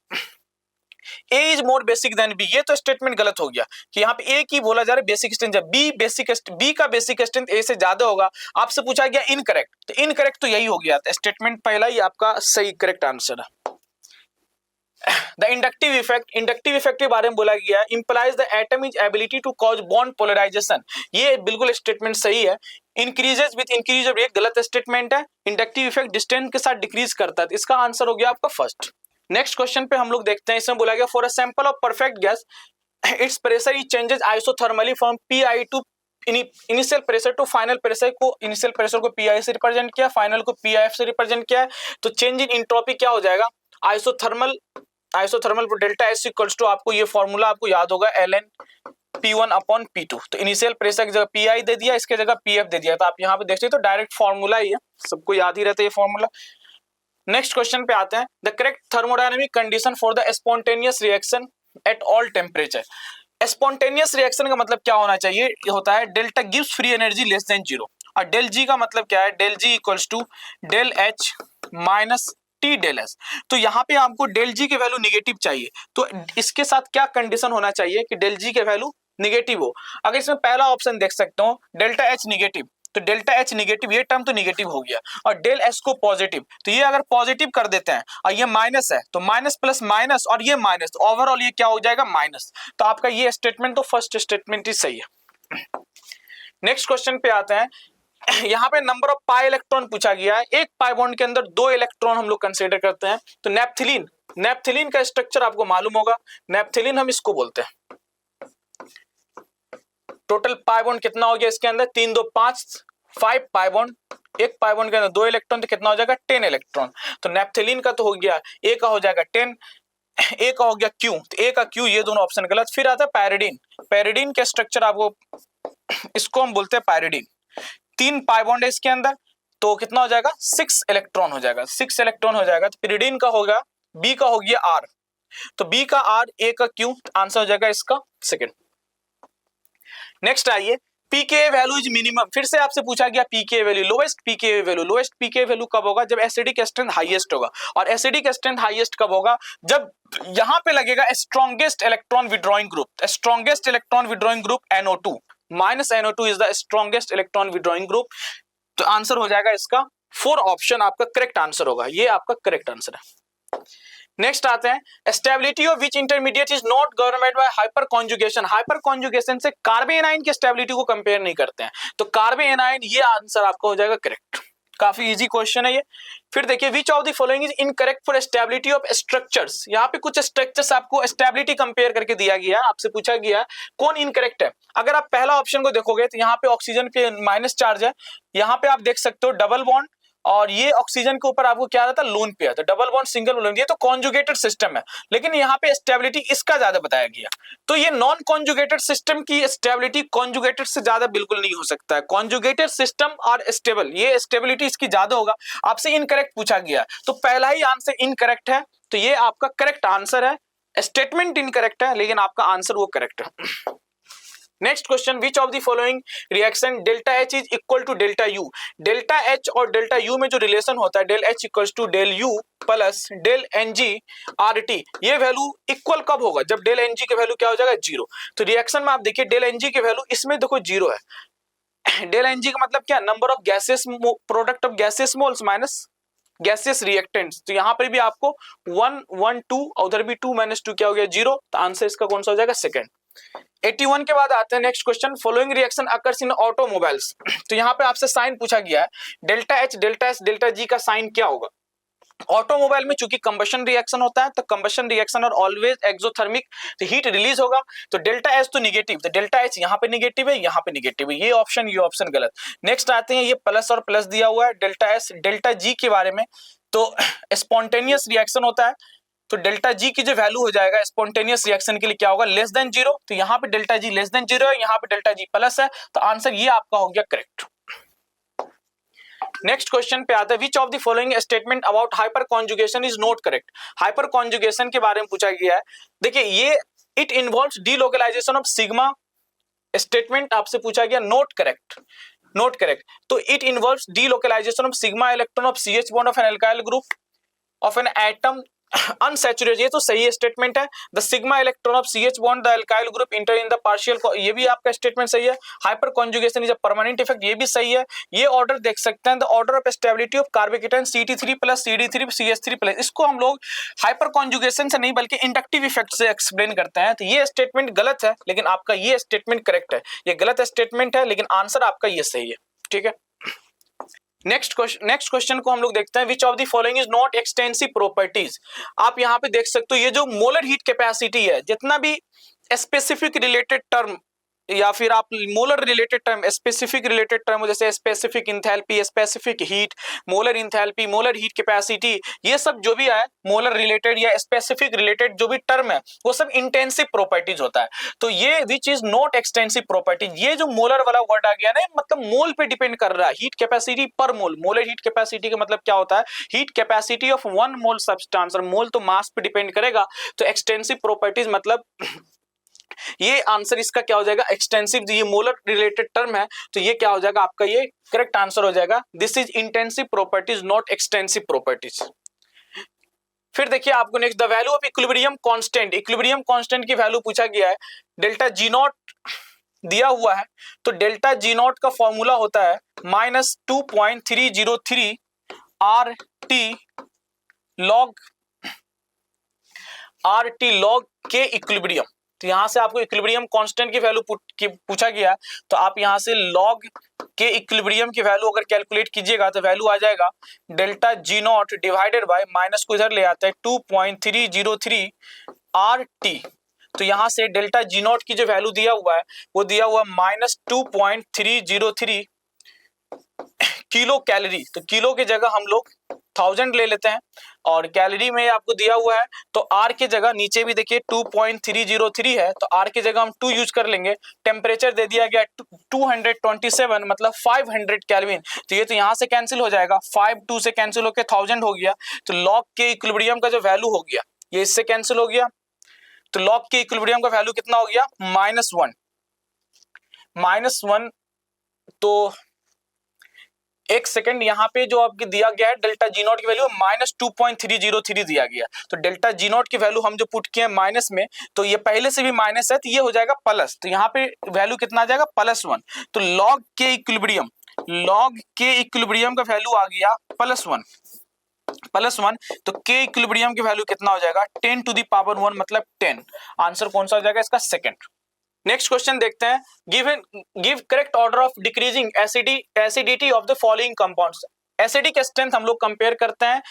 A is more basic than B, ये तो स्टेटमेंट गलत हो गया कि यहाँ पे A की बोला जा रहा है बेसिक स्ट्रेंथ, जब B का बेसिक स्ट्रेंथ A से ज्यादा होगा। आपसे पूछा गया इनकरेक्ट, तो इनकरेक्ट तो यही हो गया, स्टेटमेंट पहला ही आपका सही करेक्ट आंसर है। द इंडक्टिव इफेक्ट के बारे में बोला गया है implies the atom is ability to cause bond polarization, ये बिल्कुल स्टेटमेंट सही है। इंक्रीजेस विद इंक्रीज ऑफ, ये गलत स्टेटमेंट है। इंडक्टिव इफेक्ट डिस्टेंस के साथ डिक्रीज करता है, इसका आंसर हो गया आपका फर्स्ट। नेक्स्ट क्वेश्चन पे हम लोग देखते हैं, इसमें बोला गया for a sample of perfect gas its pressure is changes isothermally from PI to initial pressure to final pressure को, इनिशियल प्रेशर को पीआई से रिप्रेजेंट किया, फाइनल को पीआईएफ से रिप्रेजेंट किया है, तो चेंज इन एंट्रोपी क्या हो जाएगा, आइसोथर्मल पर डेल्टा एस इक्वल्स टू, आपको ये फॉर्मूला आपको याद होगा ln P1 अपॉन P2। तो इनिशियल प्रेशर की जगह पीआई दे दिया, इसके जगह पीएफ दे दिया, तो आप यहाँ पे देखते तो डायरेक्ट फॉर्मूला ही है, सबको याद ही रहता है ये फॉर्मूला। नेक्स्ट क्वेश्चन पे आते हैं, the correct thermodynamic condition for the spontaneous reaction at all temperature. Spontaneous reaction का मतलब क्या होना चाहिए, ये होता है delta gives free energy less than 0, और डेल जी का मतलब क्या है, del G equals to del H minus T del S. तो यहाँ पे आपको डेल जी के वैल्यू निगेटिव चाहिए, तो इसके साथ क्या कंडीशन होना चाहिए कि डेल जी के वैल्यू निगेटिव हो। अगर इसमें पहला ऑप्शन देख सकते हो डेल्टा एच निगेटिव, तो डेल्टा एच निगेटिव, ये टर्म तो निगेटिव हो गया, और डेल एस को पॉजिटिव, तो ये अगर पॉजिटिव कर देते हैं और ये माइनस है तो माइनस प्लस माइनस और ये माइनस, तो ओवरऑल ये क्या हो जाएगा माइनस। तो आपका ये स्टेटमेंट तो फर्स्ट स्टेटमेंट ही सही है। नेक्स्ट क्वेश्चन पे आते हैं, यहाँ पे नंबर ऑफ पाई इलेक्ट्रॉन पूछा गया है, एक पाई बॉन्ड के अंदर 2 इलेक्ट्रॉन हम लोग कंसीडर करते हैं, तो नेप्थिलीन नेप्थलीन का स्ट्रक्चर आपको मालूम होगा, नेप्थलीन हम इसको बोलते हैं। टोटल पाई बॉन्ड कितना हो गया इसके अंदर, 3 2 5 5 पाई बॉन्ड, एक पाई बॉन्ड के अंदर 2 इलेक्ट्रॉन, तो कितना हो जाएगा 10 इलेक्ट्रॉन। तो नेप्थलीन का तो हो गया, ए का हो जाएगा 10, ए का हो गया क्यू, तो ए का क्यू, ये दोनों ऑप्शन गलत। फिर आता है पैरिडीन, पैरिडीन के स्ट्रक्चर आपको, इसको हम बोलते हैं पैरिडीन, 3 पाई बॉन्ड है इसके अंदर, तो कितना हो जाएगा 6 इलेक्ट्रॉन हो जाएगा, 6 इलेक्ट्रॉन हो जाएगा। तो pyridine का होगा, बी का हो गया आर, तो बी का आर, ए का क्यू, आंसर हो जाएगा इसका सेकंड। नेक्स्ट आइए, पीके वैल्यू इज मिनिमम, फिर से आपसे पूछा गया पीके वैल्यू, लोएस्ट पीके वैल्यू, लोएस्ट पीके वैल्यू कब होगा, जब एसिडिक स्ट्रेंथ हाईएस्ट होगा। और एसिडिक स्ट्रेंथ हाईएस्ट कब होगा, जब यहां पे लगेगा strongest electron withdrawing group, strongest electron withdrawing group NO2, -NO2 is the strongest electron withdrawing group. तो आंसर हो जाएगा इसका 4 ऑप्शन आपका करेक्ट आंसर होगा, ये आपका करेक्ट आंसर है। नेक्स्ट आते हैं, stability of which intermediate is not government by hyper conjugation, hyper conjugation से कार्बेनाइन की स्टेबिलिटी को कंपेयर नहीं करते हैं, तो कार्बेनाइन, ये आंसर आपका हो जाएगा करेक्ट। काफी इजी क्वेश्चन है ये। फिर देखिए, विच of the following is incorrect for stability of structures, यहाँ पे कुछ स्ट्रक्चर्स आपको स्टेबिलिटी कंपेयर करके दिया गया है, आपसे पूछा गया है कौन इनकरेक्ट है। अगर आप पहला ऑप्शन को देखोगे तो यहाँ पे ऑक्सीजन के माइनस चार्ज है, यहाँ पे आप देख सकते हो डबल बॉन्ड, और ये ऑक्सीजन के ऊपर आपको क्या रहता है, लोन पेयर, तो डबल बॉन्ड सिंगल बॉन्ड, ये तो कॉन्जुगेटेड सिस्टम है, लेकिन यहाँ पे स्टेबिलिटी इसका ज्यादा बताया गया। तो ये नॉन कॉन्जुगेटेड सिस्टम की स्टेबिलिटी कॉन्जुगेटेड से ज्यादा बिल्कुल नहीं हो सकता है, कॉन्जुगेटेड सिस्टम और स्टेबल, ये स्टेबिलिटी इसकी ज्यादा होगा। आपसे इनकरेक्ट पूछा गया, तो पहला ही आंसर इनकरेक्ट है, तो ये आपका करेक्ट आंसर है। स्टेटमेंट इनकरेक्ट है, लेकिन आपका आंसर वो करेक्ट है। Next question, which of the following reaction delta H is equal to delta U, delta H और डेल्टा U में जो रिलेशन होता है, del H equals to del U plus del NG RT, ये value equal कब होगा, जब del NG की वैल्यू क्या हो जाएगा 0। तो रिएक्शन में आप देखिए डेल NG की वैल्यू इसमें देखो 0 है, डेल NG का मतलब क्या, number of gases, product of gases moles minus gases reactants, तो यहाँ पर भी आपको 1 1 2 और उधर भी 2 - 2 क्या हो गया 0, तो आंसर इसका कौन सा हो जाएगा सेकंड। 81 के बाद आते हैं next question, following reaction occurs in automobiles, तो यहाँ पे आपसे साइन पूछा गया है, delta H, delta S, delta G का साइन क्या होगा। ऑटोमोबाइल में चूंकि कंबशन रिएक्शन होता है, तो कंबशन रिएक्शन और ऑलवेज एक्सोथर्मिक, तो हीट रिलीज होगा, तो डेल्टा S तो निगेटिव, तो डेल्टा H यहाँ पे निगेटिव है, यहाँ पे निगेटिव है, ये ऑप्शन गलत। नेक्स्ट आते हैं, ये प्लस और प्लस दिया हुआ है, डेल्टा S, डेल्टा G के बारे में, तो स्पॉन्टेनियस रिएक्शन होता है, तो डेल्टा G की जो वैल्यू हो जाएगा स्पॉन्टेनियस रिएक्शन के लिए क्या होगा, लेस देन 0, तो यहाँ पे डेल्टा G लेस देन 0 है, यहाँ पे डेल्टा G प्लस है, तो आंसर ये आपका हो गया करेक्ट। नेक्स्ट क्वेश्चन पे आता है, which of the following statement about hyperconjugation is not correct, hyperconjugation के बारे में पूछा गया है। देखिए, ये it involves delocalization of sigma, statement आपसे पूछा गया नॉट करेक्ट, नॉट करेक्ट। तो it involves delocalization of sigma electron of CH bond of an alkyl group of an atom unsaturated, ये तो सही स्टेटमेंट है। The sigma electron of CH bond the alkyl group inter in the partial, ये भी आपका statement सही है। Hyper conjugation is a permanent effect, ये भी सही है। ये ऑर्डर देख सकते हैं, the order of stability of carbocation CT3 plus CD3 CH3 plus, इसको हम लोग हाइपर कॉन्जुगेशन से नहीं बल्कि इंडक्टिव इफेक्ट से एक्सप्लेन करते हैं। तो ये स्टेटमेंट गलत है, लेकिन आपका ये स्टेटमेंट करेक्ट है। ये गलत स्टेटमेंट है, लेकिन आंसर आपका ये सही है, ठीक है। नेक्स्ट क्वेश्चन को हम लोग देखते हैं, विच of the following is not extensive properties. आप यहाँ पे देख सकते हो, ये जो मोलर हीट कैपेसिटी है, जितना भी स्पेसिफिक रिलेटेड टर्म या फिर आप molar related term, specific related term, जैसे specific enthalpy, specific heat, molar enthalpy, molar heat capacity, ये सब जो भी है मोलर रिलेटेड या स्पेसिफिक रिलेटेड जो भी टर्म है, वो सब इंटेंसिव प्रॉपर्टीज होता है। तो ये which is not extensive properties, ये जो मोलर वाला वर्ड आ गया ना, मतलब मोल पे डिपेंड कर रहा है, हीट कैपेसिटी पर मोल। मोलर हीट कैपेसिटी का मतलब क्या होता है, heat capacity of 1 mole substance, और मोल तो मास पे डिपेंड करेगा। तो एक्सटेंसिव प्रॉपर्टीज मतलब ये आंसर इसका क्या हो जाएगा एक्सटेंसिव, ये मोलर रिलेटेड टर्म है, तो ये क्या हो जाएगा आपका, ये करेक्ट आंसर हो जाएगा। This is intensive properties not extensive properties. फिर देखिए आपको next, the value of equilibrium constant, equilibrium constant की वैल्यू पूछा गया है, डेल्टा G0 दिया हुआ है, तो डेल्टा G0 का फॉर्मूला होता है -2.303 RT log के इक्विलिब्रियम। तो यहां से आपको इक्विलिब्रियम कांस्टेंट की वैल्यू पूछा गया, तो आप यहां से log के इक्विलिब्रियम की वैल्यू अगर कैलकुलेट कीजिएगा तो वैल्यू आ जाएगा delta G not divided by, minus को इधर ले आते हैं, 2.303 RT। तो यहां से डेल्टा जी नॉट की जो वैल्यू दिया हुआ है वो दिया हुआ माइनस 2.303 किलो कैलोरी। तो किलो की जगह हम लोग 1000 ले लेते हैं और कैलोरी में आपको दिया हुआ है तो आर की जगह नीचे भी देखिए 2.303 है तो आर की जगह हम 2 यूज कर लेंगे। टेम्परेचर दे दिया गया 227 मतलब 500 केल्विन। तो ये तो यहाँ से कैंसिल हो जाएगा, 5 2 से कैंसिल होकर 1000 हो गया। तो लॉग के इक्विलिब्रियम का जो वैल्यू हो गया ये इससे कैंसिल हो गया। तो लॉग के इक्विलिब्रियम का वैल्यू कितना हो गया, -1। तो एक सेकंड, यहाँ पे जो आपके दिया गया है डेल्टा जी नॉट की वैल्यू -2.303 दिया गया। तो डेल्टा जी नॉट की वैल्यू हम जो पुट किए माइनस में, तो ये पहले से भी माइनस है तो ये हो जाएगा प्लस। तो यहाँ पे वैल्यू कितना आ जाएगा, +1। तो लॉग के इक्विलिब्रियम का वैल्यू आ गया +1। तो के इक्विलिब्रियम की वैल्यू कितना हो जाएगा, 10⁻1 मतलब 10। आंसर कौन सा हो जाएगा इसका, सेकंड। नेक्स्ट क्वेश्चन देखते हैं, give correct order of decreasing acidity of the following compounds. Acidic strength हम लोग कंपेयर करते हैं,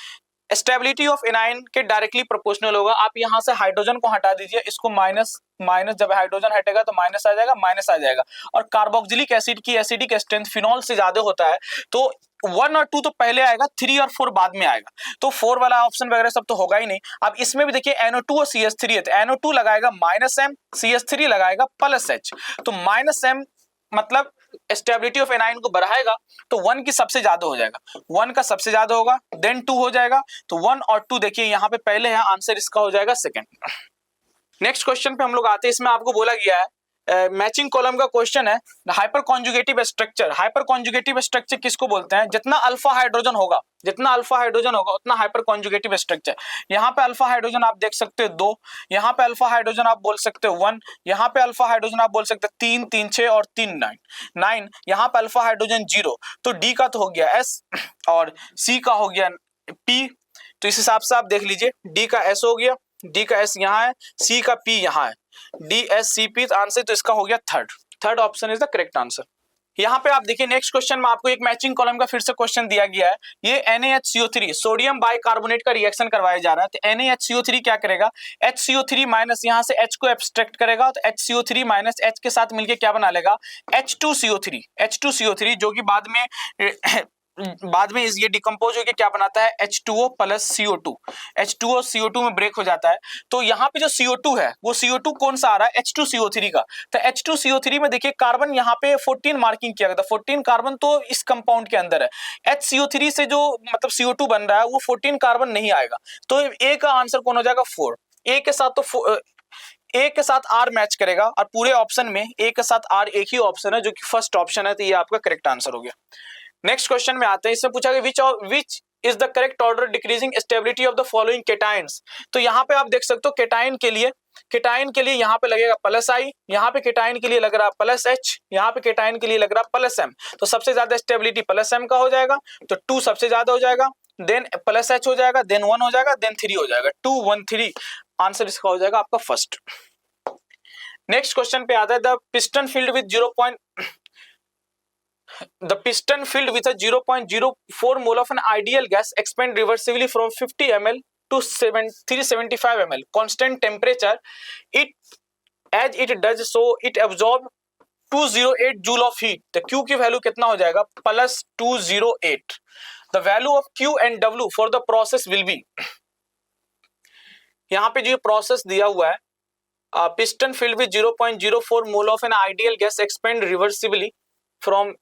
स्टेबिलिटी ऑफ एनाइन के डायरेक्टली प्रोपोर्शनल होगा। आप यहां से हाइड्रोजन को हटा दीजिए, इसको माइनस, जब हाइड्रोजन हटेगा तो माइनस आ जाएगा। और कार्बोक्सिलिक एसिड की एसिडिक स्ट्रेंथ फिनॉल से ज्यादा होता है, तो 1 और 2 तो पहले आएगा, 3 और 4 बाद में आएगा। तो 4 वाला ऑप्शन वगैरह सब तो होगा ही नहीं। अब इसमें भी देखिए NO2 और CH3 है, तो NO2 लगाएगा -M, CH3 लगाएगा +H। तो -M मतलब स्टेबिलिटी ऑफ एनाइन को बढ़ाएगा तो 1 की सबसे ज्यादा हो जाएगा, 1 का सबसे ज्यादा होगा, देन 2 हो जाएगा। तो 1 और 2 देखिए यहाँ पे पहले है, आंसर इसका हो जाएगा सेकंड। नेक्स्ट क्वेश्चन पे हम लोग आते हैं, इसमें आपको बोला गया है मैचिंग कॉलम का क्वेश्चन है, hyper conjugative structure. Hyper conjugative structure किसको बोलते हैं, जितना अल्फा हाइड्रोजन होगा उतना हाइपर कॉन्जुगेटिव स्ट्रक्चर। यहाँ पे अल्फा हाइड्रोजन आप देख सकते हो 2, यहाँ पे अल्फा हाइड्रोजन आप बोल सकते हो 1, यहाँ पे अल्फा हाइड्रोजन आप बोल सकते हो 3 3 6 और 3 9, यहाँ पे अल्फा हाइड्रोजन 0। तो डी का तो हो गया S और सी का हो गया P। तो इस हिसाब से आप देख लीजिए, डी का S हो गया, डी का S यहाँ है, सी का P यहाँ है, DSCP आंसर। तो इसका हो गया third option is the correct answer. यहाँ पे आप देखिए नेक्स्ट क्वेश्चन में आपको एक मैचिंग कॉलम का फिर से क्वेश्चन दिया गया है। ये NaHCO3 सोडियम बाइकार्बोनेट का रिएक्शन करवाया जा रहा है। तो NaHCO3 क्या करेगा, HCO3 माइनस यहाँ से H को एब्स्ट्रैक्ट करेगा, तो HCO3 माइनस H के साथ मिलके क्या बना लेगा, H2CO3 जो कि बाद में ये डिकम्पोज होकर क्या बनाता है, H2O plus CO2। H2O CO2 में ब्रेक हो जाता है। तो यहाँ पे जो CO2 है वो CO2 कौन सा आ रहा है, H2CO3 का। तो H2CO3 में देखिए कार्बन यहाँ पे 14 मार्किंग किया गया था, 14 कार्बन तो इस कंपाउंड के अंदर है। HCO3 से जो मतलब CO2 बन रहा है वो 14 कार्बन नहीं आएगा। तो ए का आंसर कौन हो जाएगा, 4। ए के साथ आर मैच करेगा और पूरे ऑप्शन में ए के साथ आर एक ही ऑप्शन है जो कि फर्स्ट ऑप्शन है। तो ये आपका करेक्ट आंसर हो गया। नेक्स्ट क्वेश्चन में आते हैं, इसमें पूछा गया which is the correct order decreasing stability of the following cations. तो यहाँ पे आप देख सकते हो केटाइन के लिए यहाँ पे लगेगा +I, यहाँ पे केटाइन के लिए लग रहा है +H, यहाँ पे केटाइन के लिए लग रहा है +M। तो सबसे ज्यादा स्टेबिलिटी +M का हो जाएगा, तो 2 सबसे ज्यादा हो जाएगा, देन +H हो जाएगा, देन 1 हो जाएगा, देन 3 हो जाएगा, 2 1 3। आंसर इसका हो जाएगा आपका फर्स्ट। नेक्स्ट क्वेश्चन पे आता है, the piston filled with 0.04 mole of an ideal gas expand reversibly from 50 ml to 375 ml constant temperature. As it does so, it absorb 208 joule of heat. तो Q की value कितना हो जाएगा, +208। The value of Q and W for the process will be, यहाँ पे जो process दिया हुआ है, piston filled with 0.04 mole of an ideal gas expand reversibly from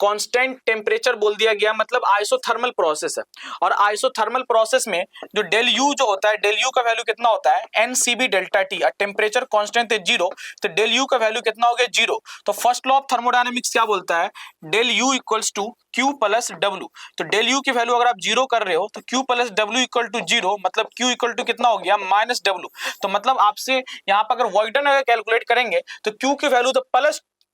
constant temperature बोल दिया गया, मतलब आइसोथर्मल प्रोसेस है। और आइसोथर्मल प्रोसेस में जो डेल यू जो होता है, डेल यू का वैल्यू कितना होता है, NCB delta T। Temperature constant है 0, तो डेल यू का वैल्यू कितना हो गया, 0। तो फर्स्ट लॉ ऑफ थर्मोडायनेमिक्स क्या बोलता है, del U equals to Q plus W। तो डेल यू की वैल्यू अगर आप 0 कर रहे हो तो Q plus W equal to 0, मतलब Q इक्वल टू कितना हो गया, -W। तो मतलब आपसे यहाँ पर अगर वॉइडन अगर कैलकुलेट करेंगे तो Q की वैल्यू तो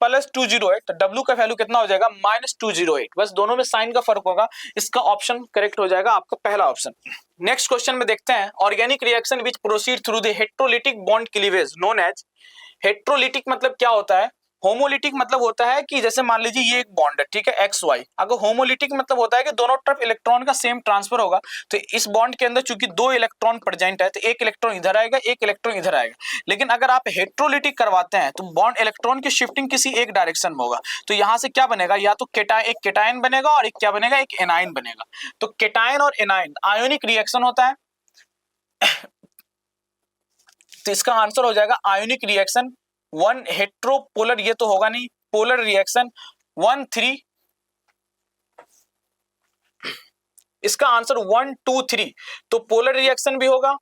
+208, तो W का वैल्यू कितना हो जाएगा, -208। बस दोनों में साइन का फर्क होगा। इसका ऑप्शन करेक्ट हो जाएगा आपका पहला ऑप्शन। नेक्स्ट क्वेश्चन में देखते हैं, organic reaction which proceed through the heterolytic bond cleavage known as. Heterolytic मतलब क्या होता है, होमोलिटिक मतलब होता है कि जैसे मान लीजिए ये एक बॉन्ड है, ठीक है, एक्स वाई। अगर होमोलिटिक मतलब होता है कि दोनों तरफ इलेक्ट्रॉन का सेम ट्रांसफर होगा, तो इस बॉन्ड के अंदर चूंकि 2 इलेक्ट्रॉन प्रेजेंट है, तो एक इलेक्ट्रॉन इधर आएगा, एक इलेक्ट्रॉन इधर आएगा। लेकिन अगर आप हेट्रोलिटिक करवाते हैं तो बॉन्ड इलेक्ट्रॉन की शिफ्टिंग किसी एक डायरेक्शन में होगा। तो यहां से क्या बनेगा, या तो एक केटायन बनेगा और एक क्या बनेगा, एक एनायन बनेगा। तो केटायन और एनायन आयोनिक रिएक्शन होता है, तो इसका आंसर हो जाएगा आयोनिक रिएक्शन। 1 हेट्रोपोलर, ये तो होगा नहीं, पोलर रिएक्शन 1 3, इसका आंसर 1 2 3, तो पोलर रिएक्शन भी होगा।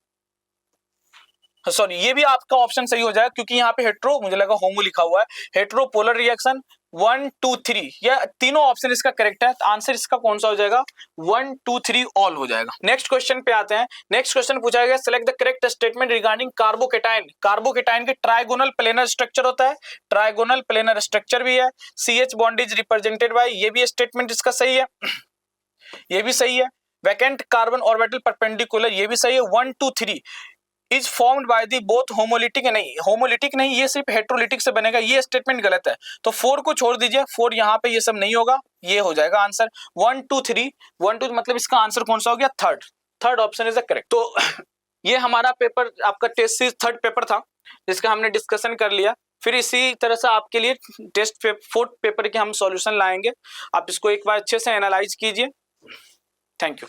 सॉरी, ये भी आपका ऑप्शन सही हो जाएगा क्योंकि यहाँ पे हेट्रो, मुझे लगा होमो लिखा हुआ है, हेट्रो पोलर रिएक्शन 1 2 3, या तीनों ऑप्शन इसका करेक्ट है। तो आंसर इसका कौन सा हो जाएगा, 1 2 3 ऑल हो जाएगा। नेक्स्ट क्वेश्चन पे आते हैं। नेक्स्ट क्वेश्चन पूछा गया, select the correct statement regarding carbocation. Carbocation के ट्राइगोनल प्लेनर स्ट्रक्चर होता है, ट्राइगोनल प्लेनर स्ट्रक्चर भी है, CH bond is represented by, ये भी स्टेटमेंट इसका सही है, ये भी सही है। वैकेंट कार्बन ऑर्बिटल परपेंडिकुलर, ये भी सही है। 1 2 3 is formed by the both homolytic, नहीं होमोलिटिक नहीं, ये सिर्फ हेट्रोलिटिक से बनेगा, ये स्टेटमेंट गलत है। तो 4 को छोड़ दीजिए, 4 यहाँ पे ये सब नहीं होगा, ये हो जाएगा आंसर 1 2 3। 1 2 मतलब इसका आंसर कौन सा हो गया, third option is the correct. तो ये हमारा पेपर, आपका टेस्ट सीरीज थर्ड पेपर था, जिसका हमने डिस्कशन कर लिया। फिर इसी तरह से आपके लिए टेस्ट फोर्थ पेपर के हम सॉल्यूशन लाएंगे। आप इसको एक बार अच्छे से एनालाइज कीजिए। Thank you.